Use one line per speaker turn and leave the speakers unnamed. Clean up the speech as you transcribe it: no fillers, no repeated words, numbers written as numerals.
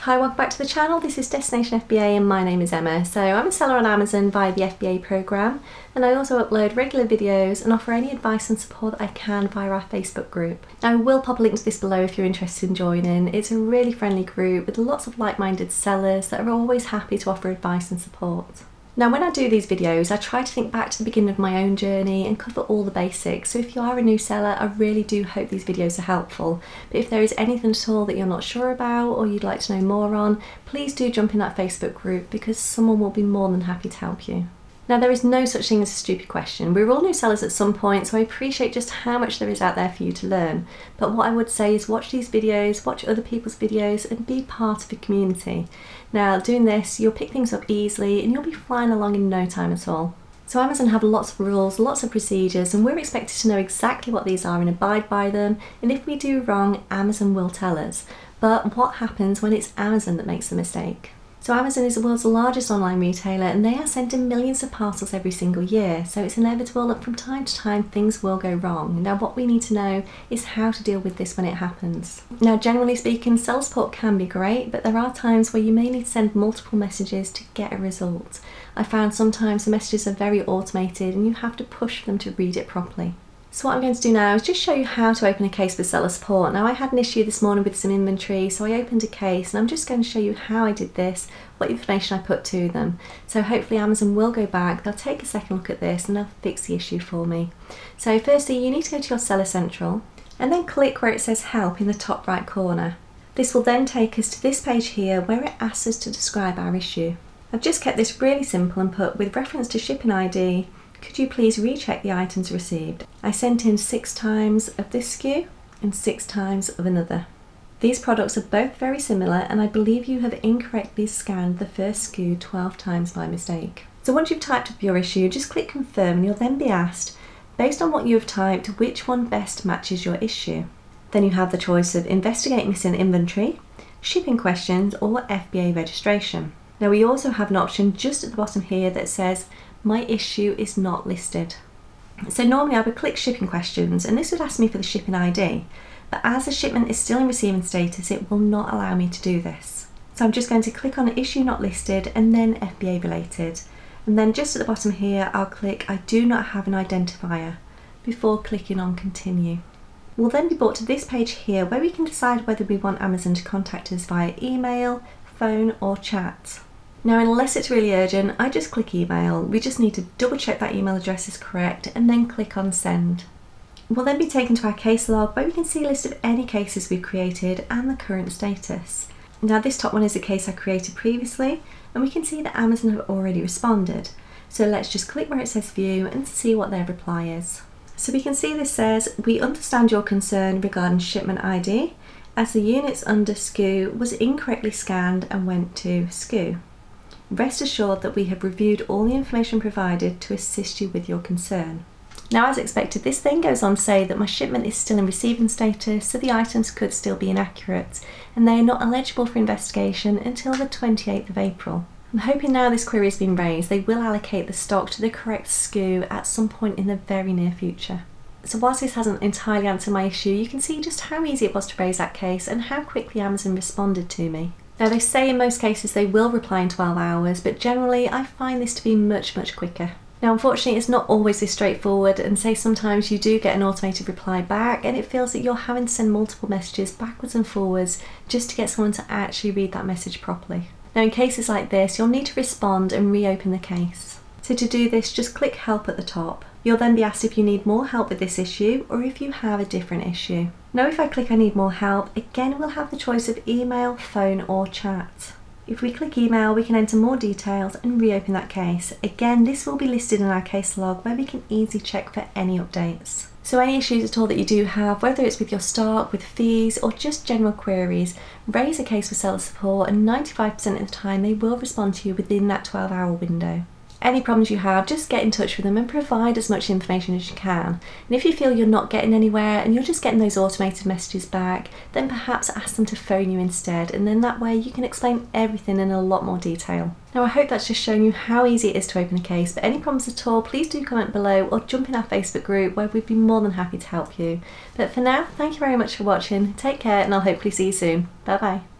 Hi, welcome back to the channel. This is Destination FBA and my name is Emma. So I'm a seller on Amazon via the FBA program, and I also upload regular videos and offer any advice and support that I can via our Facebook group. Now, I will pop a link to this below if you're interested in joining. It's a really friendly group with lots of like-minded sellers that are always happy to offer advice and support. Now, when I do these videos, I try to think back to the beginning of my own journey and cover all the basics. So if you are a new seller, I really do hope these videos are helpful. But if there is anything at all that you're not sure about or you'd like to know more on, please do jump in that Facebook group because someone will be more than happy to help you. Now, there is no such thing as a stupid question. We're all new sellers at some point, so I appreciate just how much there is out there for you to learn. But what I would say is watch these videos, watch other people's videos, and be part of the community. Now, doing this, you'll pick things up easily and you'll be flying along in no time at all. So Amazon have lots of rules, lots of procedures, and we're expected to know exactly what these are and abide by them. And if we do wrong, Amazon will tell us. But what happens when it's Amazon that makes the mistake? So Amazon is the world's largest online retailer and they are sending millions of parcels every single year. So it's inevitable that from time to time things will go wrong. Now, what we need to know is how to deal with this when it happens. Now, generally speaking, seller support can be great, but there are times where you may need to send multiple messages to get a result. I found sometimes the messages are very automated and you have to push them to read it properly. So what I'm going to do now is just show you how to open a case with seller support. Now, I had an issue this morning with some inventory, so I opened a case and I'm just going to show you how I did this, what information I put to them. So hopefully Amazon will go back, they'll take a second look at this and they'll fix the issue for me. So firstly, you need to go to your Seller Central and then click where it says help in the top right corner. This will then take us to this page here where it asks us to describe our issue. I've just kept this really simple and put with reference to shipping ID, could you please recheck the items received? I sent in 6 times of this SKU and 6 times of another. These products are both very similar and I believe you have incorrectly scanned the first SKU 12 times by mistake. So once you've typed up your issue, just click confirm and you'll then be asked, based on what you have typed, which one best matches your issue. Then you have the choice of investigate missing inventory, shipping questions or FBA registration. Now, we also have an option just at the bottom here that says my issue is not listed. So normally I would click shipping questions and this would ask me for the shipping ID, but as the shipment is still in receiving status, it will not allow me to do this. So I'm just going to click on issue not listed and then FBA related. And then just at the bottom here, I'll click I do not have an identifier before clicking on continue. We'll then be brought to this page here where we can decide whether we want Amazon to contact us via email, phone or chat. Now, unless it's really urgent, I just click email. We just need to double check that email address is correct and then click on send. We'll then be taken to our case log where we can see a list of any cases we've created and the current status. Now, this top one is a case I created previously and we can see that Amazon have already responded. So let's just click where it says view and see what their reply is. So we can see this says, we understand your concern regarding shipment ID as the units under SKU was incorrectly scanned and went to SKU. Rest assured that we have reviewed all the information provided to assist you with your concern. Now, as expected, this then goes on to say that my shipment is still in receiving status, so the items could still be inaccurate, and they are not eligible for investigation until the 28th of April. I'm hoping now this query has been raised, they will allocate the stock to the correct SKU at some point in the very near future. So whilst this hasn't entirely answered my issue, you can see just how easy it was to raise that case and how quickly Amazon responded to me. Now, they say in most cases they will reply in 12 hours, but generally I find this to be much quicker. Now, unfortunately, it's not always this straightforward, and say sometimes you do get an automated reply back and it feels that you're having to send multiple messages backwards and forwards just to get someone to actually read that message properly. Now, in cases like this, you'll need to respond and reopen the case. So to do this, just click help at the top. You'll then be asked if you need more help with this issue or if you have a different issue. Now, if I click I need more help, again we'll have the choice of email, phone or chat. If we click email, we can enter more details and reopen that case. Again, this will be listed in our case log where we can easily check for any updates. So any issues at all that you do have, whether it's with your stock, with fees or just general queries, raise a case with seller support and 95% of the time they will respond to you within that 12-hour window. Any problems you have, just get in touch with them and provide as much information as you can. And if you feel you're not getting anywhere and you're just getting those automated messages back, then perhaps ask them to phone you instead, and then that way you can explain everything in a lot more detail. Now, I hope that's just shown you how easy it is to open a case, but any problems at all, please do comment below or jump in our Facebook group where we'd be more than happy to help you. But for now, thank you very much for watching, take care and I'll hopefully see you soon. Bye bye.